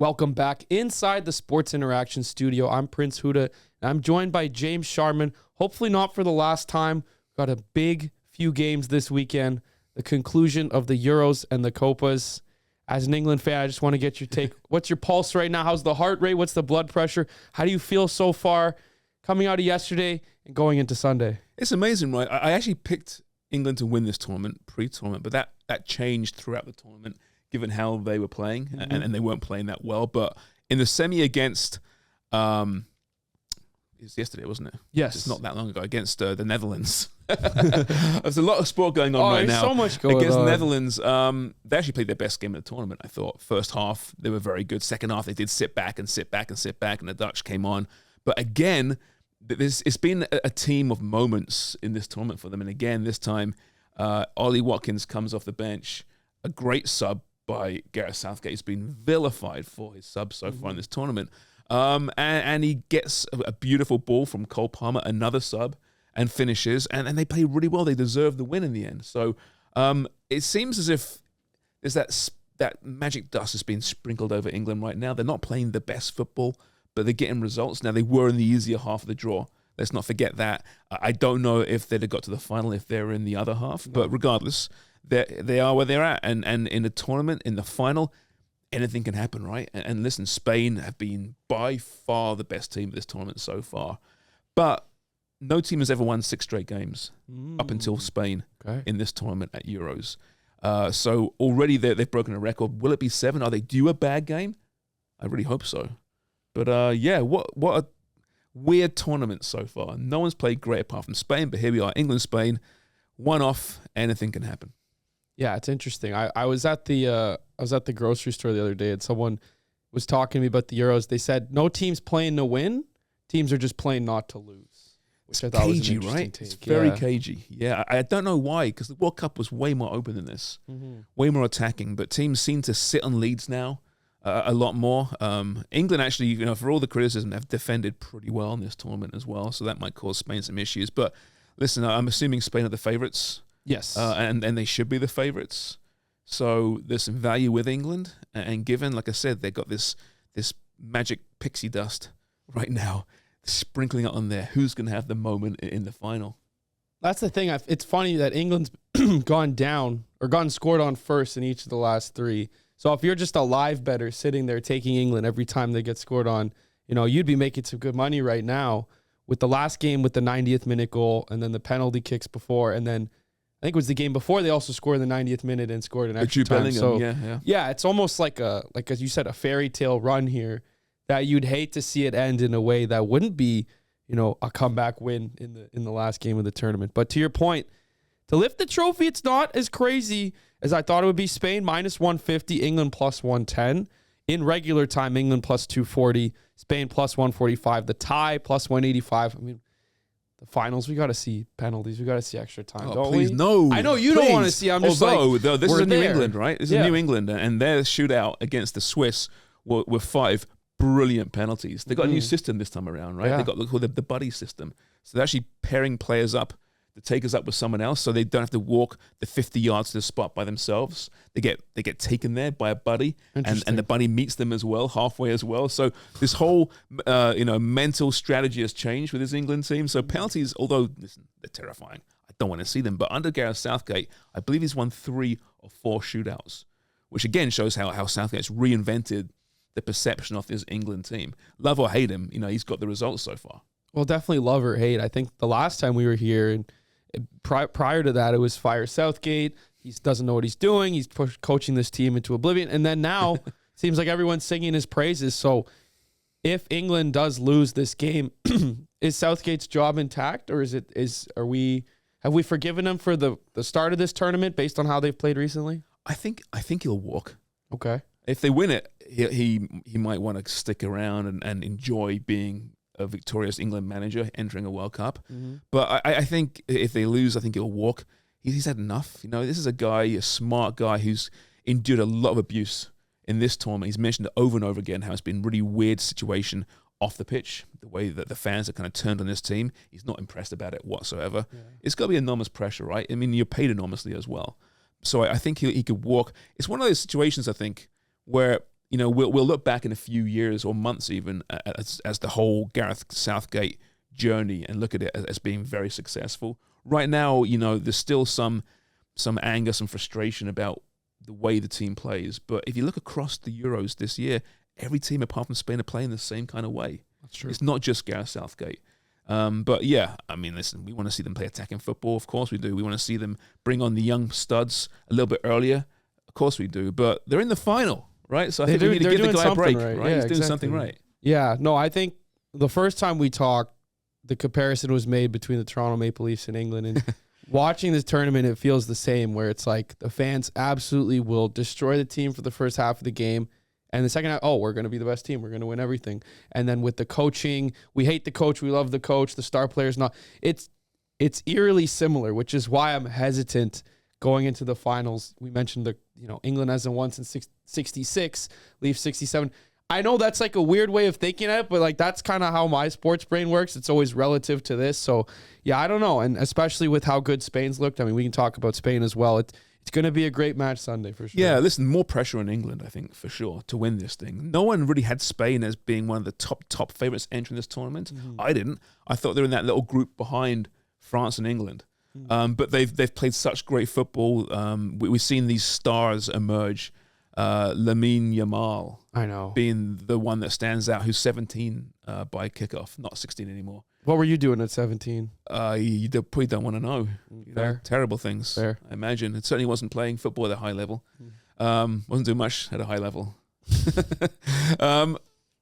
Welcome back inside the Sports Interaction Studio. I'm Prince Hudda, and I'm joined by James Sharman. Hopefully not for the last time. Got a big few games this weekend. The conclusion of the Euros and the Copas. As an England fan, I just want to get your take. What's your pulse right now? How's the heart rate? What's the blood pressure? How do you feel so far coming out of yesterday and going into Sunday? It's amazing, right? I actually picked England to win this tournament, pre-tournament, but that changed throughout the tournament, given how they were playing, and they weren't playing that well. But in the semi against, it was yesterday, wasn't it? Yes. It's not that long ago, against the Netherlands. There's a lot of sport going on right now. So much going against on. the Netherlands, they actually played their best game of the tournament, I thought. First half, they were very good. Second half, they did sit back, and the Dutch came on. But again, it's been a team of moments in this tournament for them. And again, this time, Ollie Watkins comes off the bench, a great sub by Gareth Southgate. He's been vilified for his sub so far in this tournament. And he gets a beautiful ball from Cole Palmer, another sub, and finishes. And they play really well. They deserve the win in the end. So it seems as if there's that magic dust has been sprinkled over England right now. They're not playing the best football, but they're getting results. Now, they were in the easier half of the draw. Let's not forget that. I don't know if they'd have got to the final if they were in the other half. No. But regardless, they are where they're at. And in the tournament, in the final, anything can happen, right? And listen, Spain have been by far the best team of this tournament so far. But no team has ever won 6 straight games up until Spain in this tournament at Euros. So already they've broken a record. Will it be 7? Are they due a bad game? I really hope so. But what a weird tournament so far. No one's played great apart from Spain, but here we are, England, Spain, one off, anything can happen. Yeah, it's interesting. I was at the grocery store the other day, and someone was talking to me about the Euros. They said no team's playing to win, teams are just playing not to lose. Which It's I thought was an cagey, interesting right? take. It's very cagey. Yeah, I don't know why, because the World Cup was way more open than this, way more attacking. But teams seem to sit on leads now. A lot more. England actually, for all the criticism, have defended pretty well in this tournament as well. So that might cause Spain some issues. But listen, I'm assuming Spain are the favourites. Yes. And they should be the favourites. So there's some value with England. And given, like I said, they've got this magic pixie dust right now, sprinkling it on there. Who's going to have the moment in the final? That's the thing. It's funny that England's gone down or gotten scored on first in each of the last 3. So if you're just a live bettor sitting there taking England every time they get scored on, you'd be making some good money right now with the last game with the 90th minute goal and then the penalty kicks before. And then I think it was the game before they also scored in the 90th minute and scored an extra time. So yeah, it's almost like as you said, a fairy tale run here that you'd hate to see it end in a way that wouldn't be, a comeback win in the last game of the tournament. But to your point, to lift the trophy, it's not as crazy as I thought it would be. Spain minus 150, England plus 110. In regular time, England plus 240, Spain plus 145. The tie plus 185. I mean, the finals, we got to see penalties. We got to see extra time, don't we? No. I know you don't want to see. I'm just this is a New there. England, right? This is a New England, and their shootout against the Swiss were 5 brilliant penalties. They got a new system this time around, right? Yeah. They got the buddy system. So they're actually pairing players up to take us up with someone else, so they don't have to walk the 50 yards to the spot by themselves. They get taken there by a buddy, and the buddy meets them as well, halfway as well. So this whole mental strategy has changed with this England team. So penalties, although listen, they're terrifying, I don't want to see them. But under Gareth Southgate, I believe he's won 3 or 4 shootouts, which again shows how Southgate's reinvented the perception of this England team. Love or hate him, he's got the results so far. Well, definitely love or hate. I think the last time we were here, and prior to that, it was fire Southgate. He doesn't know what he's doing. He's coaching this team into oblivion. And then now, seems like everyone's singing his praises. So if England does lose this game, is Southgate's job intact, or have we forgiven him for the start of this tournament based on how they've played recently? I think he'll walk. Okay. If they win it, he might want to stick around and enjoy being a victorious England manager entering a World Cup. But I think if they lose, I think he'll walk. He's had enough. This is a smart guy who's endured a lot of abuse in this tournament. He's mentioned it over and over again how it's been a really weird situation off the pitch, the way that the fans are kind of turned on this team. He's not impressed about it whatsoever. Yeah. It's got to be enormous pressure, right? I mean, you're paid enormously as well. So I think he could walk. It's one of those situations, I think, where we'll look back in a few years or months even as the whole Gareth Southgate journey and look at it as being very successful. Right now, there's still some anger, some frustration about the way the team plays. But if you look across the Euros this year, every team apart from Spain are playing the same kind of way. That's true. It's not just Gareth Southgate. But yeah, I mean, listen, we want to see them play attacking football. Of course we do. We want to see them bring on the young studs a little bit earlier. Of course we do. But they're in the final, right? So I think we need to give the guy a break, right? Yeah, He's doing something right. Yeah, no, I think the first time we talked, the comparison was made between the Toronto Maple Leafs and England. And watching this tournament, it feels the same, where it's like the fans absolutely will destroy the team for the first half of the game. And the second half, we're going to be the best team. We're going to win everything. And then with the coaching, we hate the coach. We love the coach. The star player's not. It's eerily similar, which is why I'm hesitant going into the finals. We mentioned England hasn't won since 66, Leafs 67. I know that's like a weird way of thinking of it, but like that's kind of how my sports brain works. It's always relative to this. So yeah, I don't know. And especially with how good Spain's looked. I mean, we can talk about Spain as well. It's going to be a great match Sunday for sure. Yeah, listen, more pressure on England, I think, for sure, to win this thing. No one really had Spain as being one of the top favorites entering this tournament. Mm-hmm. I didn't. I thought they were in that little group behind France and England. Mm-hmm. But they've played such great football. We've seen these stars emerge. Lamine Yamal, I know, being the one that stands out, who's 17 by kickoff, not 16 anymore. What were you doing at 17? You probably don't want to know. Fair. Terrible things. Fair. I imagine. It certainly wasn't playing football at a high level. Wasn't doing much at a high level.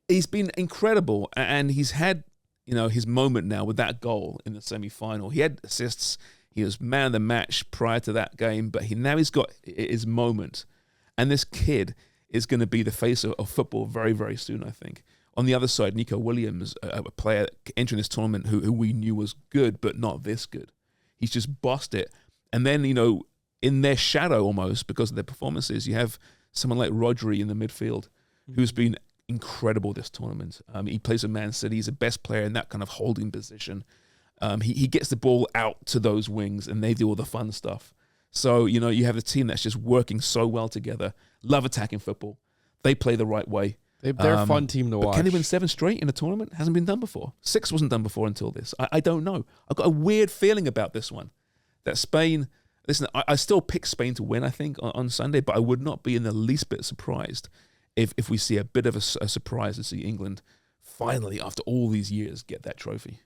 He's been incredible, and he's had his moment now with that goal in the semi-final. He had assists. He was man of the match prior to that game, but now he's got his moment. And this kid is going to be the face of football very, very soon, I think. On the other side, Nico Williams, a player entering this tournament who we knew was good, but not this good. He's just bossed it. And then, in their shadow almost, because of their performances, you have someone like Rodri in the midfield, who's been incredible this tournament. He plays with Man City. He's the best player in that kind of holding position. He gets the ball out to those wings, and they do all the fun stuff. So, you have a team that's just working so well together. Love attacking football. They play the right way. They're a fun team to watch. Can they win 7 straight in a tournament? Hasn't been done before. 6 wasn't done before until this. I don't know. I've got a weird feeling about this one. That Spain... Listen, I still pick Spain to win, I think, on Sunday, but I would not be in the least bit surprised if we see a bit of a surprise and see England finally, after all these years, get that trophy.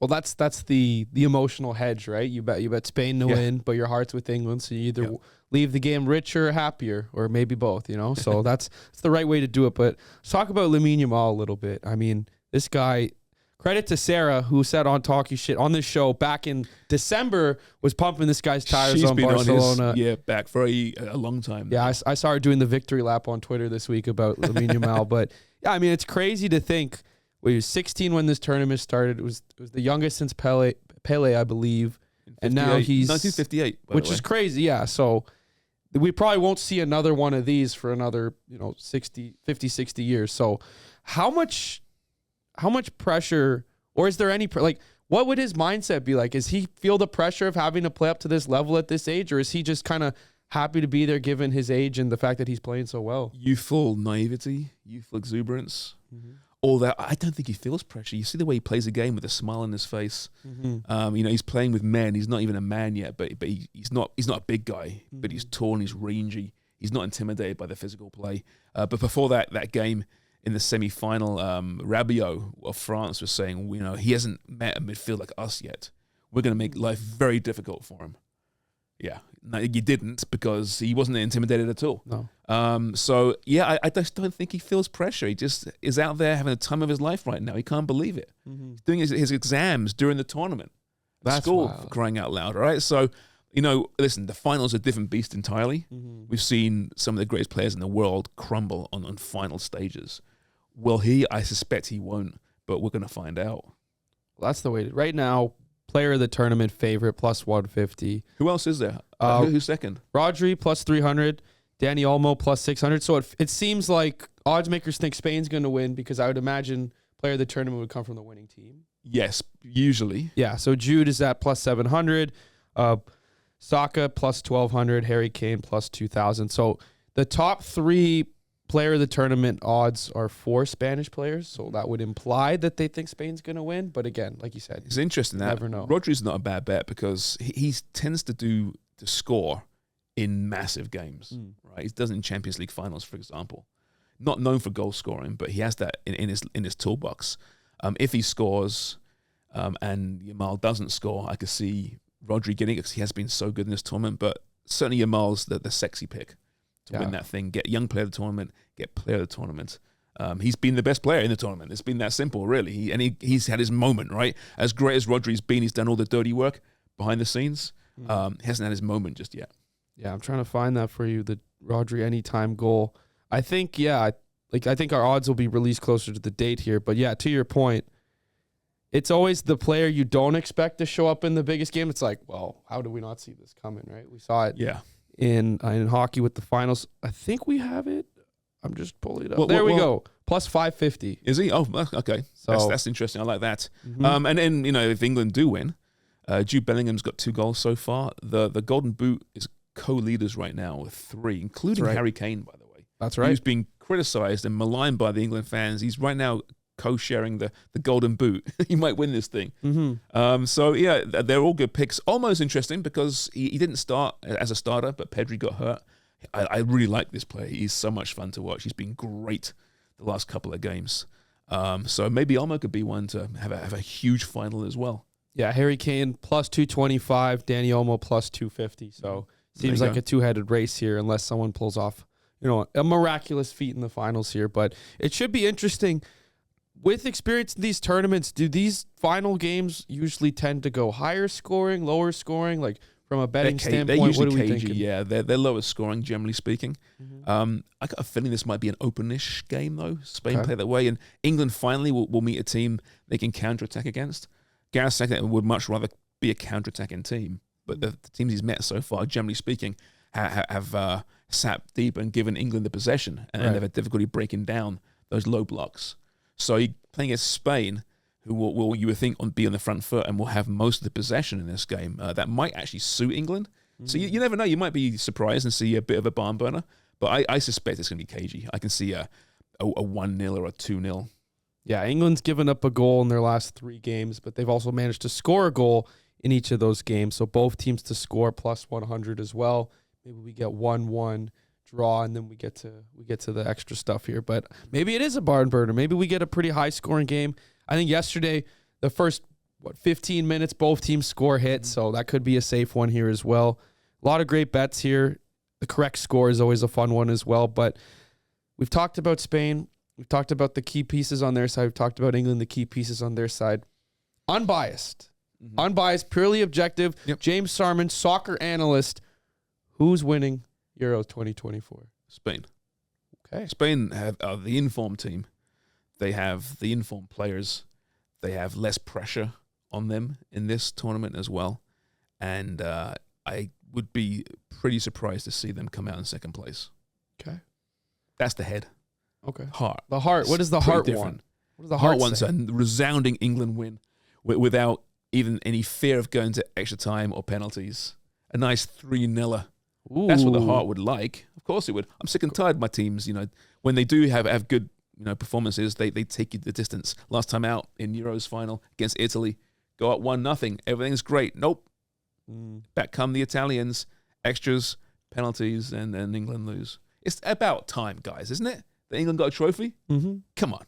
Well, that's the emotional hedge, right? You bet Spain to win, but your heart's with England, so you either leave the game richer or happier, or maybe both, So that's the right way to do it. But let's talk about Lamine Yamal a little bit. I mean, this guy, credit to Sarah, who said on Talkie Shit on this show back in December, was pumping this guy's tires on Barcelona. Back for a long time. Yeah, I saw her doing the victory lap on Twitter this week about Lamine Yamal. But yeah, I mean, it's crazy to think. He was 16 when this tournament started. It was the youngest since Pele, I believe. And now he's 1958, which is crazy. Yeah. So we probably won't see another one of these for another, 50, 60 years. So how much pressure, or is there any, what would his mindset be like? Is he feel the pressure of having to play up to this level at this age, or is he just kind of happy to be there given his age and the fact that he's playing so well? Youthful naivety, youthful exuberance. Mm-hmm. All that. I don't think he feels pressure. You see the way he plays a game with a smile on his face. Mm-hmm. He's playing with men. He's not even a man yet, but he's not a big guy, but he's tall and he's rangy. He's not intimidated by the physical play. But before that game in the semi-final, Rabiot of France was saying, he hasn't met a midfield like us yet. We're going to make life very difficult for him. Yeah, no, you didn't, because he wasn't intimidated at all. No. I just don't think he feels pressure. He just is out there having the time of his life right now. He can't believe it. Mm-hmm. He's doing his exams during the tournament. That's school, wild. for crying out loud, all right? So, listen, the finals are a different beast entirely. Mm-hmm. We've seen some of the greatest players in the world crumble on final stages. Will he? I suspect he won't, but we're going to find out. Well, that's the way. Right now, player of the tournament favorite, plus 150. Who else is there? Who's second? Rodri, plus 300. Danny Olmo, plus 600. So it seems like odds makers think Spain's going to win, because I would imagine player of the tournament would come from the winning team. Yes, usually. Yeah, so Jude is at plus 700. Saka, plus 1,200. Harry Kane, plus 2,000. So the top 3 player of the tournament odds are 4 Spanish players, so that would imply that they think Spain's going to win. But again, like you said, it's interesting that never know. Rodri's not a bad bet because he tends to score in massive games, right? He does it in Champions League finals, for example. Not known for goal scoring, but he has that in his toolbox. If he scores and Yamal doesn't score, I could see Rodri getting it because he has been so good in this tournament. But certainly Yamal's the sexy pick to win that thing. Get young player of the tournament, get player of the tournament. He's been the best player in the tournament. It's been that simple, really. He's had his moment, right? As great as Rodri's been, he's done all the dirty work behind the scenes. He hasn't had his moment just yet. Yeah, I'm trying to find that for you, the Rodri anytime goal. I think, I think our odds will be released closer to the date here. But yeah, to your point, it's always the player you don't expect to show up in the biggest game. It's like, well, how do we not see this coming, right? We saw it in hockey with the finals. I think we have it. I'm just pulling it up. There we go. Plus 550. Is he? Oh, okay. So that's interesting. I like that. And then, if England do win, Jude Bellingham's got 2 goals so far. The Golden Boot is co-leaders right now with 3, including Harry Kane, by the way. That's right. He's being criticized and maligned by the England fans. He's right now co-sharing the Golden Boot. He might win this thing. So, yeah, they're all good picks. Almost interesting because he didn't start as a starter, but Pedri got hurt. I really like this player. He's so much fun to watch. He's been great the last couple of games. So maybe Olmo could be one to have a huge final as well. Yeah, Harry Kane plus 225, Danny Olmo plus 250. So seems like a two-headed race here unless someone pulls off, a miraculous feat in the finals here. But it should be interesting. With experience in these tournaments, do these final games usually tend to go higher scoring, lower scoring? Like from a betting standpoint, what are we thinking? Yeah, they're lower scoring, generally speaking. I got a feeling this might be an open-ish game, though. Spain play that way. And England finally will meet a team they can counter-attack against. Gareth Southgate would much rather be a counter-attacking team. But the teams he's met so far, generally speaking, have sat deep and given England the possession. And they've had difficulty breaking down those low blocks. So you're playing against Spain, who will you would think be on the front foot and will have most of the possession in this game. That might actually suit England. So you never know. You might be surprised and see a bit of a barn burner. But I suspect it's going to be cagey. I can see a 1-0 or a 2-0. Yeah, England's given up a goal in their last 3 games, but they've also managed to score a goal in each of those games. So both teams to score plus 100 as well. Maybe we get 1-1 draw, and then we get to the extra stuff here. But maybe it is a barn burner. Maybe we get a pretty high scoring game. I think yesterday, the first 15 minutes, both teams score hits, so that could be a safe one here as well. A lot of great bets here. The correct score is always a fun one as well. But we've talked about Spain. We've talked about the key pieces on their side. We've talked about England, the key pieces on their side. Unbiased. Unbiased, purely objective. Yep. James Sharman, soccer analyst. Who's winning Euros 2024? Spain. Okay. Spain are the informed team. They have the informed players. They have less pressure on them in this tournament as well. And I would be pretty surprised to see them come out in second place. Okay. That's the head. Okay. Heart. The heart. What does the heart want? What does the heart wants say? a resounding England win without even any fear of going to extra time or penalties. A nice 3-0. That's what the heart would like. Of course it would. I'm sick and tired of my teams, when they do have good performances, they take you the distance. Last time out in Euros final against Italy, go up 1-0. Everything's great. Nope. Back come the Italians, extras, penalties, and then England lose. It's about time, guys, isn't it? That England got a trophy? Come on.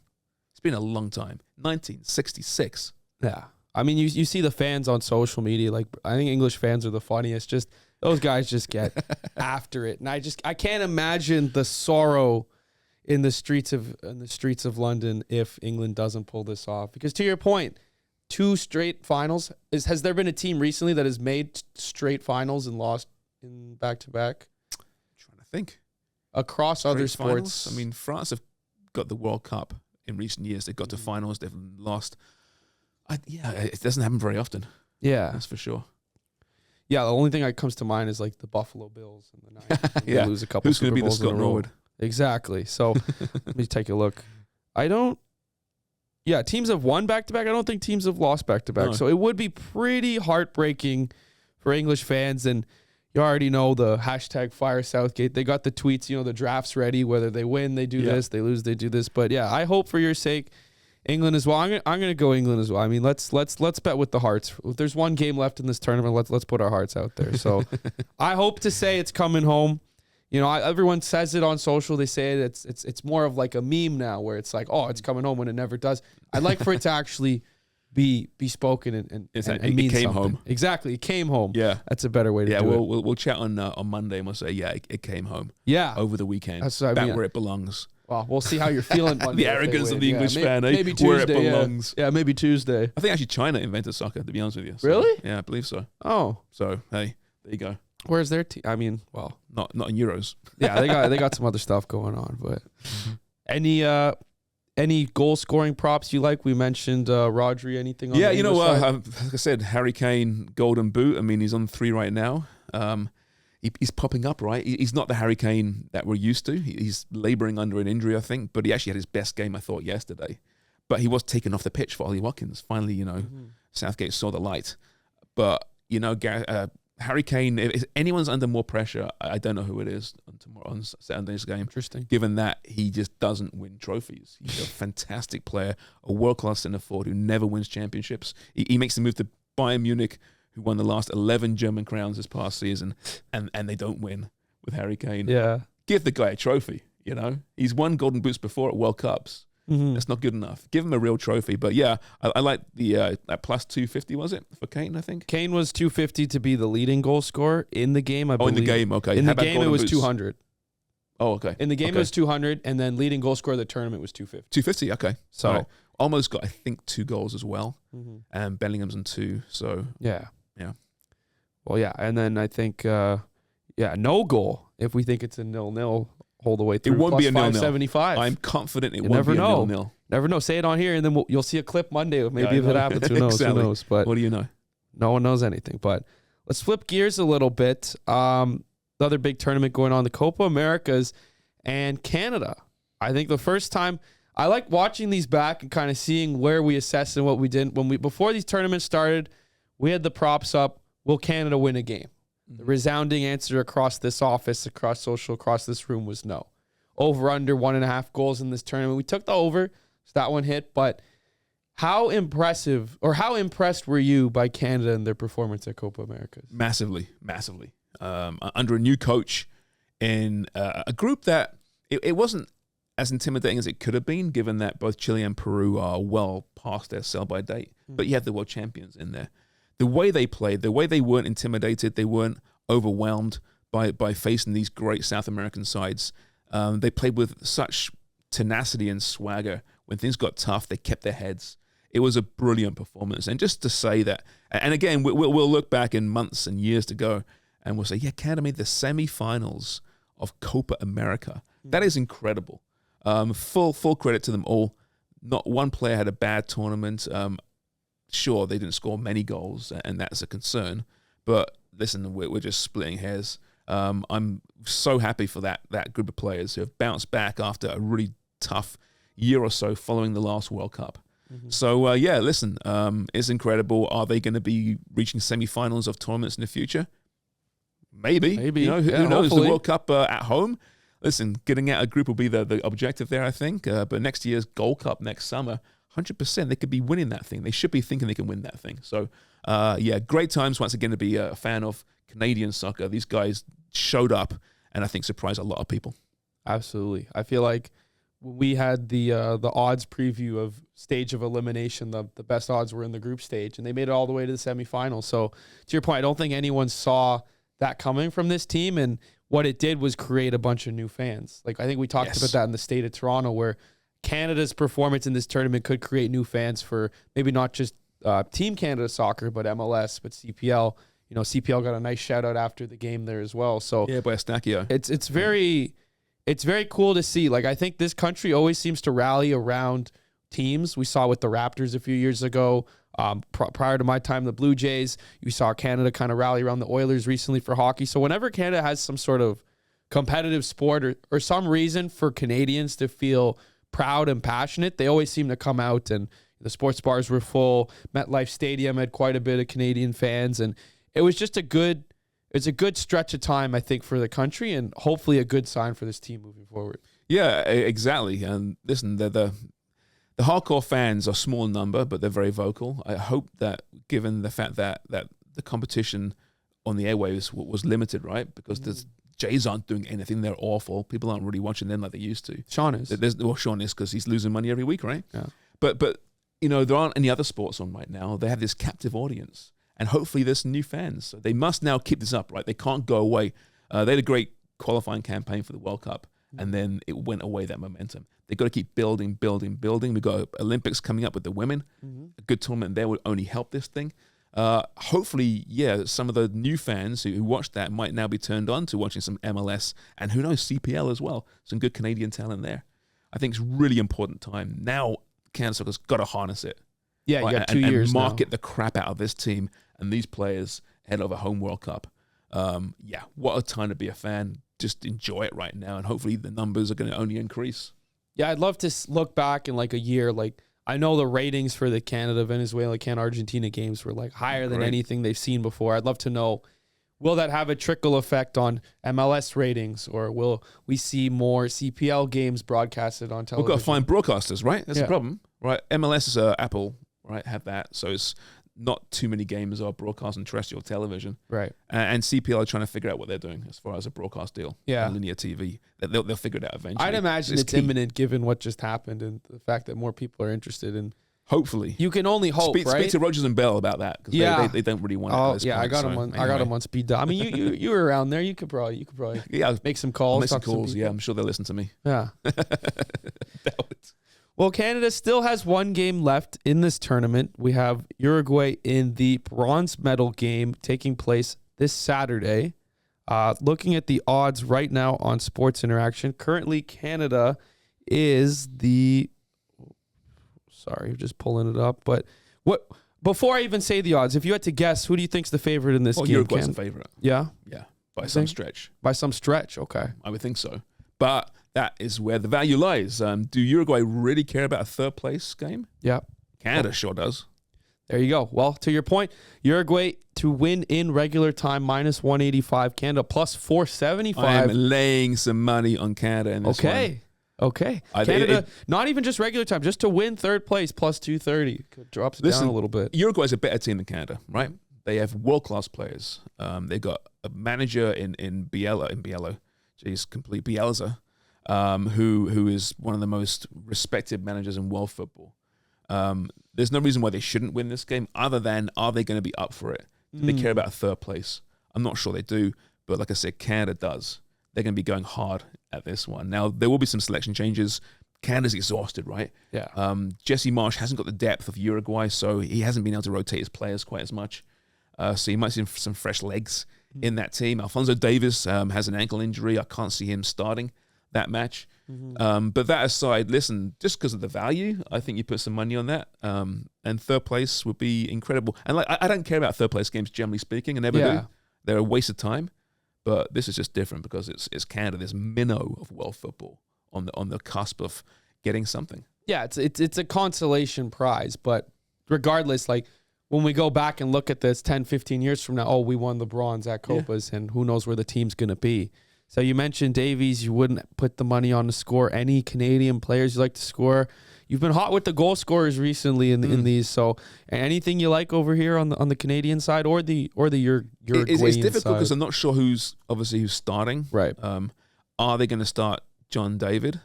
It's been a long time. 1966. Yeah. I mean, you see the fans on social media. Like, I think English fans are the funniest. Just those guys just get after it, and I can't imagine the sorrow in the streets of London if England doesn't pull this off. Because to your point, 2 straight finals. Has there been a team recently that has made straight finals and lost in back-to-back? I'm trying to think. Across other sports. Finals? I mean, France have got the World Cup in recent years. They've got to finals. They've lost. It doesn't happen very often. Yeah. That's for sure. Yeah, the only thing that comes to mind is like the Buffalo Bills in the 90s. They lose a couple Who's going to be the Super Bowls Scott in a row. Norwood? Exactly. So let me take a look. Teams have won back-to-back. I don't think teams have lost back-to-back. No. So it would be pretty heartbreaking for English fans. And, You already know the hashtag Fire Southgate. They got the tweets, the draft's ready. Whether they win, they do this. They lose, they do this. But yeah, I hope for your sake, England as well. I'm gonna go England as well. I mean, let's bet with the hearts. If there's one game left in this tournament, let's put our hearts out there. So I hope to say it's coming home. Everyone says it on social. They say it's more of like a meme now, where it's like, oh, it's coming home when it never does. I'd like for it to actually be spoken and mean it came something. home. Exactly, it came home. Yeah, that's a better way to do it. We'll chat on Monday and we'll say it came home. Yeah, over the weekend. That's what I mean. Where it belongs. Well, we'll see how you're feeling Monday. The arrogance of the English fan, maybe Tuesday, where it belongs. Yeah, maybe Tuesday. I think actually China invented soccer, to be honest with you. So, really? Yeah, I believe so. Oh, so hey, there you go. Where's their team? I mean, well, not in Euros. Yeah, they got some other stuff going on. But any goal scoring props you like? We mentioned Rodri. Anything? On yeah, the like I said, Harry Kane Golden Boot. I mean, he's on 3 right now. He's popping up, right? He's not the Harry Kane that we're used to. He's labouring under an injury, I think. But he actually had his best game, I thought, yesterday. But he was taken off the pitch for Ollie Watkins. Finally, Southgate saw the light. But Harry Kane, if anyone's under more pressure, I don't know who it is on Saturday's game. Interesting. Given that he just doesn't win trophies. He's a fantastic player, a world-class centre forward who never wins championships. He makes the move to Bayern Munich, who won the last 11 German crowns this past season, and they don't win with Harry Kane. Yeah. Give the guy a trophy, He's won Golden Boots before at World Cups. Mm-hmm. That's not good enough. Give him a real trophy. But yeah, I like the that plus 250, was it, for Kane, I think? Kane was 250 to be the leading goal scorer in the game, I believe. Oh, in the game, okay. In the game, it was 200. Oh, okay. In the game, it was 200, and then leading goal scorer of the tournament was 250. 250, okay. So right. Almost got, I think, 2 goals as well. Mm-hmm. And Bellingham's on 2, so... Yeah. Yeah. Well, yeah, and then I think, no goal, if we think it's a 0-0 all the way through. It won't be a 0-0. 575. I'm confident it won't be a 0-0. Never know. Say it on here, and then you'll see a clip Monday. Maybe if it happens, who knows? Exactly. Who knows? But what do you know? No one knows anything. But let's flip gears a little bit. The other big tournament going on, the Copa Americas and Canada. I think the first time I like watching these back and kind of seeing where we assessed and what we didn't. Before these tournaments started, we had the props up. Will Canada win a game? The resounding answer across this office, across social, across this room was no. Over under 1.5 goals in this tournament. We took the over, so that one hit. But how impressive, or how impressed were you by Canada and their performance at Copa America? Massively. Under a new coach in a group that it wasn't as intimidating as it could have been, given that both Chile and Peru are well past their sell-by date. But you have the world champions in there. The way they played, the way they weren't intimidated, they weren't overwhelmed by facing these great South American sides. They played with such tenacity and swagger. When things got tough, they kept their heads. It was a brilliant performance. And just to say that, and again, we'll look back in months and years to go, and we'll say, yeah, Canada made the semifinals of Copa America. That is incredible. Full credit to them all. Not one player had a bad tournament. Sure, they didn't score many goals, and that's a concern. But listen, we're just splitting hairs. I'm so happy for that group of players who have bounced back after a really tough year or so following the last World Cup. Mm-hmm. So, listen, it's incredible. Are they going to be reaching semifinals of tournaments in the future? Maybe. Who knows? Hopefully. The World Cup at home. Listen, getting out a group will be the objective there, I think. But next year's Gold Cup next summer, 100%, they could be winning that thing. They should be thinking they can win that thing. So, great times once again to be a fan of Canadian soccer. These guys showed up and I think surprised a lot of people. Absolutely. I feel like when we had the odds preview of stage of elimination, the best odds were in the group stage, and they made it all the way to the semifinals. So to your point, I don't think anyone saw that coming from this team, and what it did was create a bunch of new fans. Like I think we talked about that in the state of Toronto, where Canada's performance in this tournament could create new fans for maybe not just Team Canada soccer, but MLS, but CPL. You know, CPL got a nice shout out after the game there as well. So yeah, by Eustachio. It's very cool to see. Like I think this country always seems to rally around teams. We saw with the Raptors a few years ago. Prior to my time, the Blue Jays. You saw Canada kind of rally around the Oilers recently for hockey. So whenever Canada has some sort of competitive sport or some reason for Canadians to feel proud and passionate, they always seem to come out, and the sports bars were full. MetLife Stadium had quite a bit of Canadian fans, and it was just a good it's a good stretch of time, I think, for the country, and hopefully a good sign for this team moving forward. Yeah, exactly. And listen, the hardcore fans are a small number, but they're very vocal. I hope that, given the fact that the competition on the airwaves was limited, right? Because the Jays aren't doing anything; they're awful. People aren't really watching them like they used to. Sean is. Sean is, because he's losing money every week, right? Yeah. But there aren't any other sports on right now. They have this captive audience, and hopefully there's some new fans. So they must now keep this up, right? They can't go away. They had a great qualifying campaign for the World Cup, and then it went away, that momentum. They've got to keep building. We've got Olympics coming up with the women. A good tournament there would only help this thing. Hopefully, some of the new fans who watched that might now be turned on to watching some MLS, and who knows, CPL as well. Some good Canadian talent there. I think it's really important time. Now, Canada Soccer's got to harness it. Yeah, you got 2 years and market now. the crap out of this team and these players ahead of a home World Cup. What a time to be a fan. Just enjoy it right now, and hopefully the numbers are going to only increase. Yeah, I'd love to look back in like a year. Like, I know the ratings for the Canada, Venezuela, Argentina games were like higher than anything they've seen before. I'd love to know, will that have a trickle effect on MLS ratings, or will we see more CPL games broadcasted on television? We've got to find broadcasters, right? That's the problem, right? MLS is Apple, right? Have that, so it's not too many games are broadcast on terrestrial television, right? And CPL are trying to figure out what they're doing as far as a broadcast deal, on linear TV. They'll figure it out eventually. I'd imagine it's imminent, given what just happened and the fact that more people are interested in. Hopefully, you can only hope. Right? Speak to Rogers and Bell about that, because they don't really want it. I got him on. Anyway. I got him on speed dial. I mean, you were around there. You could probably make some calls. Make some calls. I'm sure they'll listen to me. Yeah. Well, Canada still has one game left in this tournament. We have Uruguay in the bronze medal game taking place this Saturday. Looking at the odds right now on Sports Interaction, currently Canada is the... Sorry, just pulling it up. But before I even say the odds, if you had to guess, who do you think's the favorite in this game? Uruguay's the favorite. Yeah? Yeah, by some stretch. By some stretch, okay. I would think so. But that is where the value lies. Do Uruguay really care about a third place game? Yeah. Canada sure does. There you go. Well, to your point, Uruguay to win in regular time, minus 185. Canada plus 475. I am laying some money on Canada in this one. Okay. Canada, not even just regular time, just to win third place, plus 230. Drops it down a little bit. Uruguay's a better team than Canada, right? They have world-class players. They've got a manager in Bielsa, who is one of the most respected managers in world football. There's no reason why they shouldn't win this game, other than, are they going to be up for it? Do they care about a third place? I'm not sure they do, but like I said, Canada does. They're going to be going hard at this one. Now, there will be some selection changes. Canada's exhausted, right? Yeah. Jesse Marsch hasn't got the depth of Uruguay, so he hasn't been able to rotate his players quite as much. So you might see some fresh legs in that team. Alphonso Davies has an ankle injury. I can't see him starting that match. But that aside, listen, just because of the value, I think you put some money on that. And third place would be incredible. And like, I don't care about third place games, generally speaking. I never do. They're a waste of time. But this is just different because it's Canada, this minnow of world football on the cusp of getting something. Yeah, it's a consolation prize. But regardless, like, when we go back and look at this 10, 15 years from now, we won the bronze at Copas, and who knows where the team's going to be. So you mentioned Davies. You wouldn't put the money on to score. Any Canadian players you like to score? You've been hot with the goal scorers recently in these. So anything you like over here on the Canadian side or the Uruguayan it's difficult because side? I'm not sure who's starting. Right. Are they going to start John David?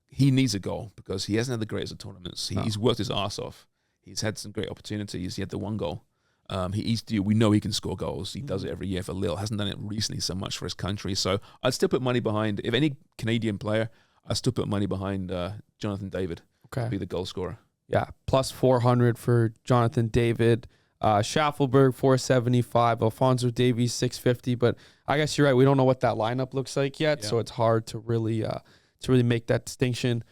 He needs a goal because he hasn't had the greatest of tournaments. He's worked his ass off. He's had some great opportunities. He had the one goal. We know he can score goals. He does it every year for Lille. Hasn't done it recently so much for his country. So I'd still put money behind, if any Canadian player, I'd still put money behind Jonathan David to be the goal scorer. Yeah, plus 400 for Jonathan David. Schaffelberg, 475. Alphonso Davies, 650. But I guess you're right. We don't know what that lineup looks like yet, so it's hard to really make that distinction.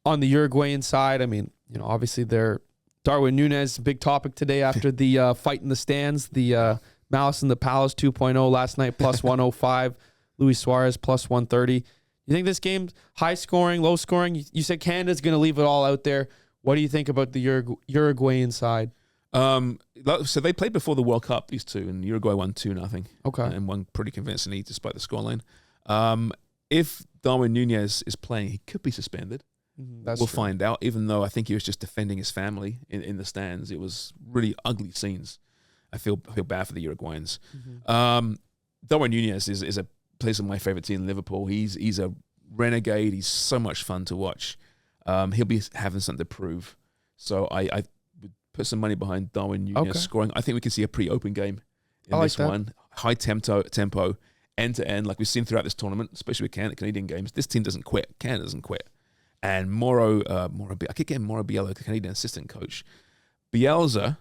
On the Uruguayan side, I mean, obviously they're Darwin Núñez, big topic today after the fight in the stands, the Malice in the Palace 2.0 last night, plus 105. Luis Suarez, plus 130. You think this game's high scoring, low scoring? You said Canada's going to leave it all out there. What do you think about the Uruguayan side? So they played before the World Cup, these two, and Uruguay won 2-0. Okay. And won pretty convincingly despite the scoreline. If Darwin Nunez is playing, he could be suspended. We'll find out, even though I think he was just defending his family in the stands. It was really ugly scenes. I feel bad for the Uruguayans. Darwin Nunez plays on my favorite team, Liverpool. He's a renegade. He's so much fun to watch. He'll be having something to prove. So I would put some money behind Darwin Nunez scoring. I think we can see a pretty open game in this one. High tempo, end to end, like we've seen throughout this tournament, especially with Canadian games. This team doesn't quit. Canada doesn't quit. And I keep getting Mauro Bielsa, the Canadian assistant coach. Bielsa,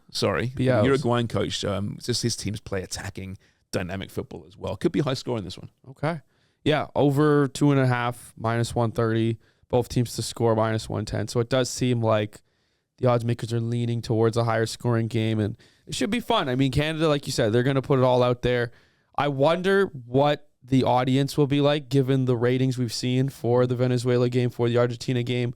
the Uruguayan coach, just his teams play attacking, dynamic football as well. Could be high score in this one. Okay. Yeah, over 2.5, minus 130. Both teams to score, minus 110. So it does seem like the odds makers are leaning towards a higher scoring game, and it should be fun. I mean, Canada, like you said, they're going to put it all out there. I wonder what the audience will be like given the ratings we've seen for the Venezuela game, for the Argentina game.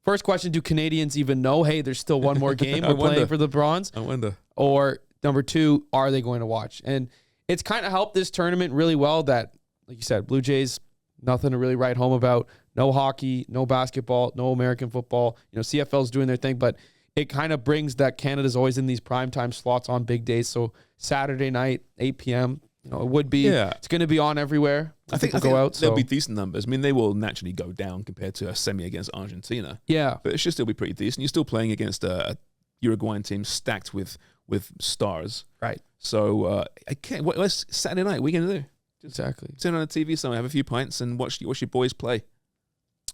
First question, do Canadians even know, hey, there's still one more game we're playing for the bronze? I wonder. Or number two, are they going to watch? And it's kind of helped this tournament really well that, like you said, Blue Jays, nothing to really write home about. No hockey, no basketball, no American football. CFL's doing their thing, but it kind of brings that Canada's always in these primetime slots on big days. So Saturday night, 8 p.m., it would be. Yeah. It's going to be on everywhere. I think there'll be decent numbers. I mean, they will naturally go down compared to a semi against Argentina. Yeah. But it should still be pretty decent. You're still playing against a Uruguayan team stacked with stars. Right. So what's Saturday night? What are you going to do? Exactly. Sit on the TV somewhere, have a few pints, and watch your boys play.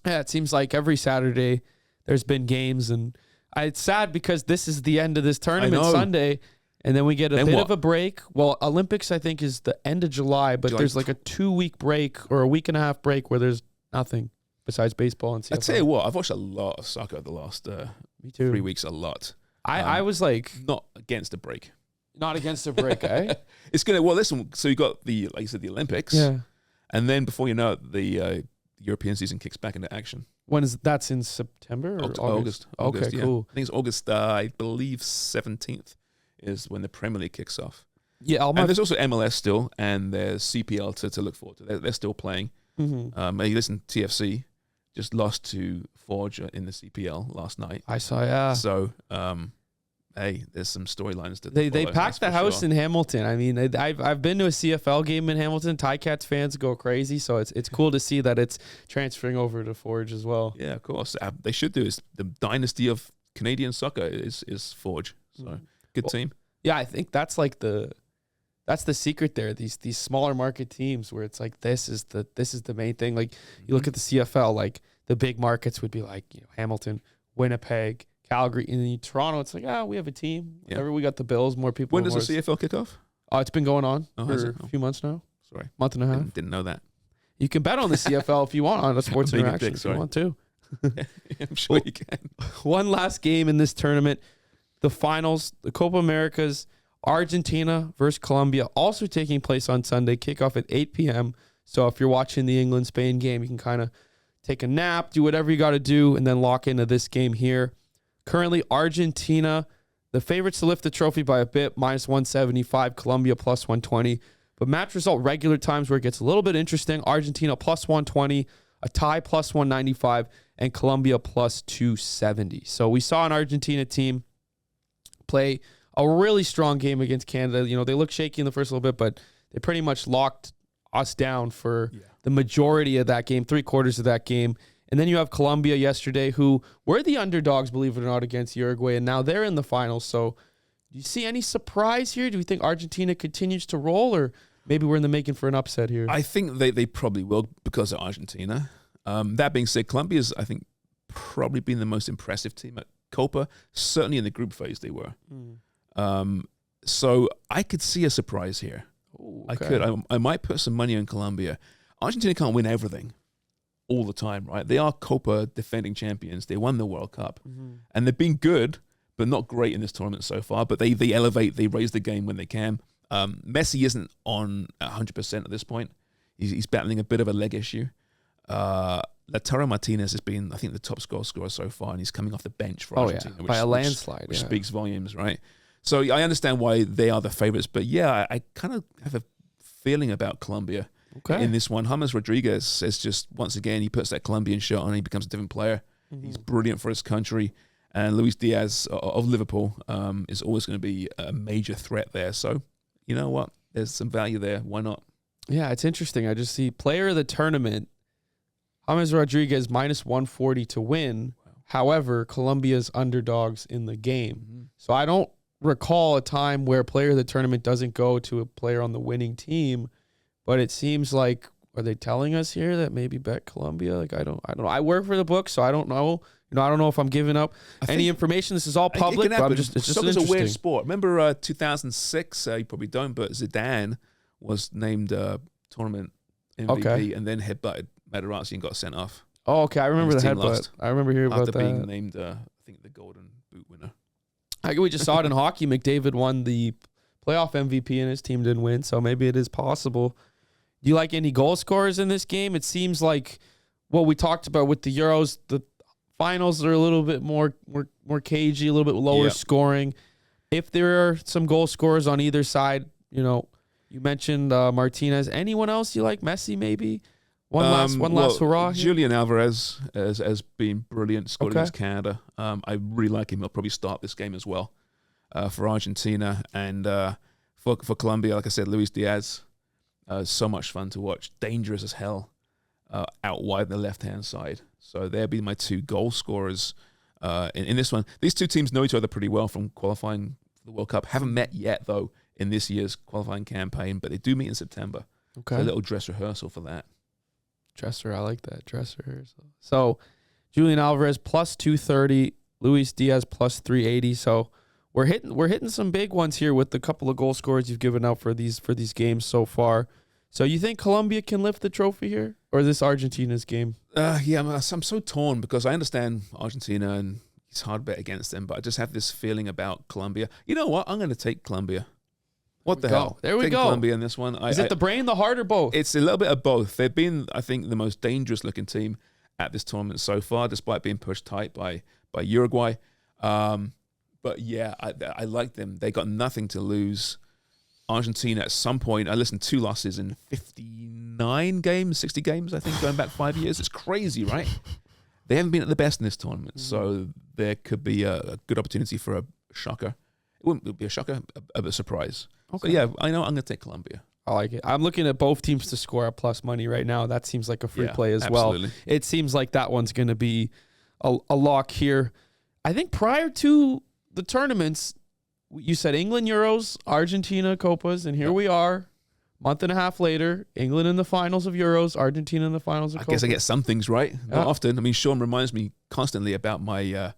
Yeah, it seems like every Saturday there's been games, and it's sad because this is the end of this tournament Sunday. And then we get a bit of a break. Well, Olympics, I think, is the end of July, but there's like a 2-week break or a week and a half break where there's nothing besides baseball and CFL. I tell you what, I've watched a lot of soccer the last 3 weeks, a lot. I was like... Not against a break. Not against a break, eh? It's going to... Well, listen, so you got like you said, the Olympics. Yeah. And then before you know it, the European season kicks back into action. That's in September or August? Okay, yeah. cool. I think it's August, I believe 17th. Is when the Premier League kicks off. Yeah, and there's also MLS still, and there's CPL to look forward to. They're still playing. Mm-hmm. Listen, TFC just lost to Forge in the CPL last night. I saw, yeah. So, hey, there's some storylines to They packed the house in Hamilton. I mean, I've been to a CFL game in Hamilton. Ticats fans go crazy, so it's cool to see that it's transferring over to Forge as well. Yeah, of course. They should do. It's the dynasty of Canadian soccer is Forge. So. Good team. Yeah, I think that's the secret there. These smaller market teams where it's like this is the main thing. Like you look at the CFL, like the big markets would be like Hamilton, Winnipeg, Calgary, and in Toronto. It's like we have a team. Whatever, we got the Bills, more people. When does the CFL kick off? It's been going on for a few months now. Sorry, month and a half. Didn't know that. You can bet on the CFL if you want on a Sports Interaction if you want to. I'm sure you can. One last game in this tournament. The finals, the Copa Americas, Argentina versus Colombia, also taking place on Sunday, kickoff at 8 p.m. So if you're watching the England-Spain game, you can kind of take a nap, do whatever you got to do, and then lock into this game here. Currently, Argentina, the favorites to lift the trophy by a bit, minus 175, Colombia plus 120. But match result regular times where it gets a little bit interesting. Argentina plus 120, a tie plus 195, and Colombia plus 270. So we saw an Argentina team play a really strong game against Canada. They looked shaky in the first little bit, but they pretty much locked us down for the majority of that game, 3/4 of that game. And then you have Colombia yesterday, who were the underdogs, believe it or not, against Uruguay, and now they're in the finals. So do you see any surprise here? Do we think Argentina continues to roll, or maybe we're in the making for an upset here? I think they probably will because of Argentina. That being said, Colombia's, I think, probably been the most impressive team at Copa. Certainly in the group phase they were. So I could see a surprise here. Ooh, okay. I could. I might put some money on Colombia. Argentina can't win everything all the time, right? They are Copa defending champions. They won the World Cup. And they've been good, but not great in this tournament so far. But they elevate, they raise the game when they can. Messi isn't on 100% at this point. He's battling a bit of a leg issue. Lautaro Martinez has been, I think, the top scorer so far, and he's coming off the bench for Argentina, by a landslide, which speaks volumes, right? So I understand why they are the favorites, but yeah, I kind of have a feeling about Colombia in this one. James Rodriguez is just, once again, he puts that Colombian shirt on, he becomes a different player. He's brilliant for his country. And Luis Diaz of Liverpool is always going to be a major threat there. So, you know what? There's some value there. Why not? Yeah, it's interesting. I just see player of the tournament, James Rodriguez -140 to win. Wow. However, Colombia's underdogs in the game. So I don't recall a time where player of the tournament doesn't go to a player on the winning team, but it seems like, are they telling us here that maybe bet Colombia? Like, I don't know. I work for the book, so I don't know. I don't know if I'm giving up any information. This is all public, but it's just Soccer's a weird sport. Remember 2006? You probably don't, but Zidane was named tournament MVP and then headbutted Materazzi and got sent off. Oh, okay. I remember the headbutt. I remember hearing about that. After being named, I think, the Golden Boot winner. We just saw it in hockey. McDavid won the playoff MVP and his team didn't win, so maybe it is possible. Do you like any goal scorers in this game? It seems like what we talked about with the Euros, the finals are a little bit more cagey, a little bit lower scoring. If there are some goal scorers on either side, you mentioned Martinez. Anyone else you like? Messi, maybe? One last hurrah here? Julian Alvarez has been brilliant, scored against Canada. I really like him. He'll probably start this game as well for Argentina. And for Colombia, like I said, Luis Diaz. So much fun to watch. Dangerous as hell out wide on the left-hand side. So they'll be my two goal scorers in this one. These two teams know each other pretty well from qualifying for the World Cup. Haven't met yet, though, in this year's qualifying campaign, but they do meet in September. Okay. So a little dress rehearsal for that. I like that. Dress rehearsal. So Julian Alvarez +230, Luis Diaz +380. So we're hitting some big ones here with the couple of goal scorers you've given out for these games so far. So you think Colombia can lift the trophy here, or is this Argentina's game? Yeah, I'm so torn because I understand Argentina and it's hard to bet against them, but I just have this feeling about Colombia. You know what? I'm going to take Colombia. What the hell? There we go. Colombia in this one. Is it the brain, the heart, or both? It's a little bit of both. They've been, I think, the most dangerous-looking team at this tournament so far, despite being pushed tight by Uruguay. But yeah, I like them. They got nothing to lose. Argentina, at some point, I listened to 2 losses in 59 games, 60 games, I think, going back 5 years. It's crazy, right? They haven't been at the best in this tournament, so there could be a good opportunity for a shocker. It wouldn't be a shocker, a surprise. Okay. So yeah, I know I'm going to take Colombia. I like it. I'm looking at both teams to score at plus money right now. That seems like a free play as well. It seems like that one's going to be a lock here. I think prior to the tournaments, you said England Euros, Argentina Copas, and here we are, month and a half later, England in the finals of Euros, Argentina in the finals of Copas. I guess I get some things right. Not often. I mean, Sean reminds me constantly about my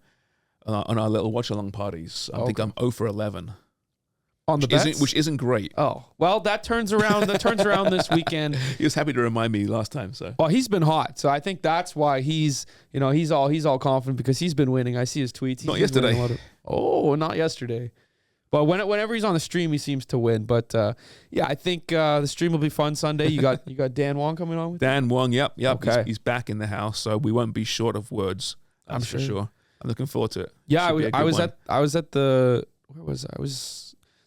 on our little watch-along parties. I think I'm 0 for 11. On the bets? Which isn't great. Oh, well, that turns around this weekend. He was happy to remind me last time. So, well, he's been hot, so I think that's why he's all confident because he's been winning. I see his tweets. Not yesterday. Not yesterday. But whenever he's on the stream, he seems to win. But yeah, I think the stream will be fun Sunday. You got Dan Wong coming on with Dan Wong. Yep. Okay. He's back in the house, so we won't be short of words. That's for sure. I'm looking forward to it. Yeah, I was at the where was I?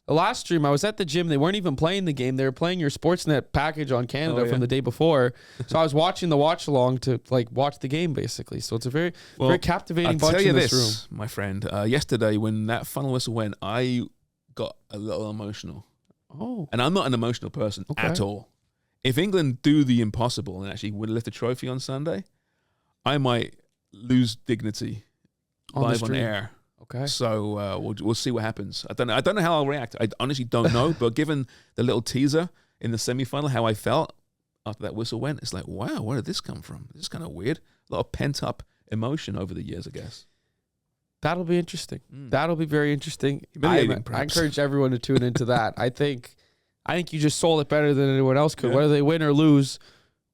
The last stream, I was at the gym. They weren't even playing the game. They were playing your Sportsnet package on Canada from the day before. So I was watching the watch along to watch the game basically. So it's a very captivating bunch in this room. My friend. Yesterday when that final whistle went, I got a little emotional. Oh. And I'm not an emotional person at all. If England do the impossible and actually would lift a trophy on Sunday, I might lose dignity live on air. Okay. So we'll see what happens. I don't know how I'll react. I honestly don't know. But given the little teaser in the semifinal, how I felt after that whistle went, it's like, wow, where did this come from? This is kind of weird. A lot of pent up emotion over the years, I guess. That'll be interesting. That'll be very interesting. I encourage everyone to tune into that. I think you just sold it better than anyone else could. Yeah. Whether they win or lose,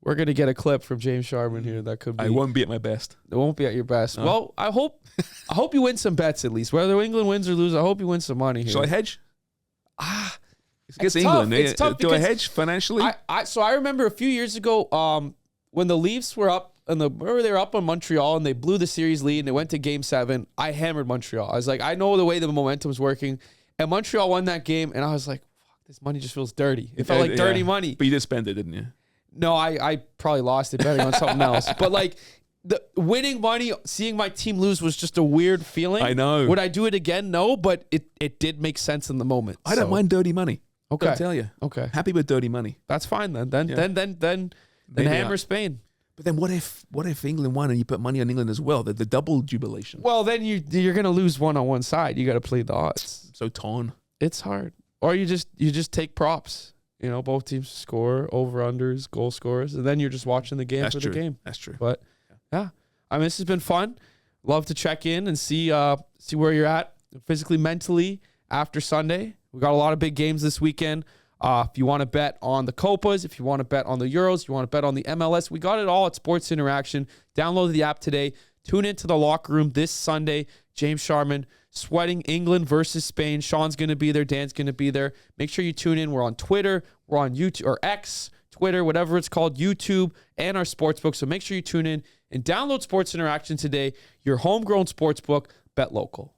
we're going to get a clip from James Sharman here. That could be. I won't be at my best. It won't be at your best. No. Well, I hope you win some bets at least. Whether England wins or loses, I hope you win some money here. Shall I hedge? It's against England. It's tough. Do I hedge financially? So I remember a few years ago when the Leafs were up remember they were up on Montreal and they blew the series lead and they went to Game 7. I hammered Montreal. I was like, I know the way the momentum's working. And Montreal won that game, and I was like, fuck, this money just feels dirty. It felt like dirty money. But you did spend it, didn't you? No, I probably lost it betting on something else. But like the winning money, seeing my team lose was just a weird feeling. I know. Would I do it again? No, but it did make sense in the moment. I don't mind dirty money. Okay. I'll tell you. Okay. Happy with dirty money. That's fine then. Then Maybe hammer Spain. But then what if England won and you put money on England as well? The double jubilation. Well, then you're gonna lose one on one side. You got to play the odds. So torn. It's hard. Or you just take props. You know, both teams score, over-unders, goal scorers, and then you're just watching the game the game. That's true. But, yeah. I mean, this has been fun. Love to check in and see where you're at physically, mentally after Sunday. We got a lot of big games this weekend. If you want to bet on the Copas, if you want to bet on the Euros, you want to bet on the MLS, we got it all at Sports Interaction. Download the app today. Tune into the locker room this Sunday. James Sharman sweating England versus Spain. Sean's going to be there. Dan's going to be there. Make sure you tune in. We're on Twitter. We're on YouTube or X, Twitter, whatever it's called, YouTube, and our sportsbook. So make sure you tune in and download Sports Interaction today. Your homegrown sportsbook. Bet local.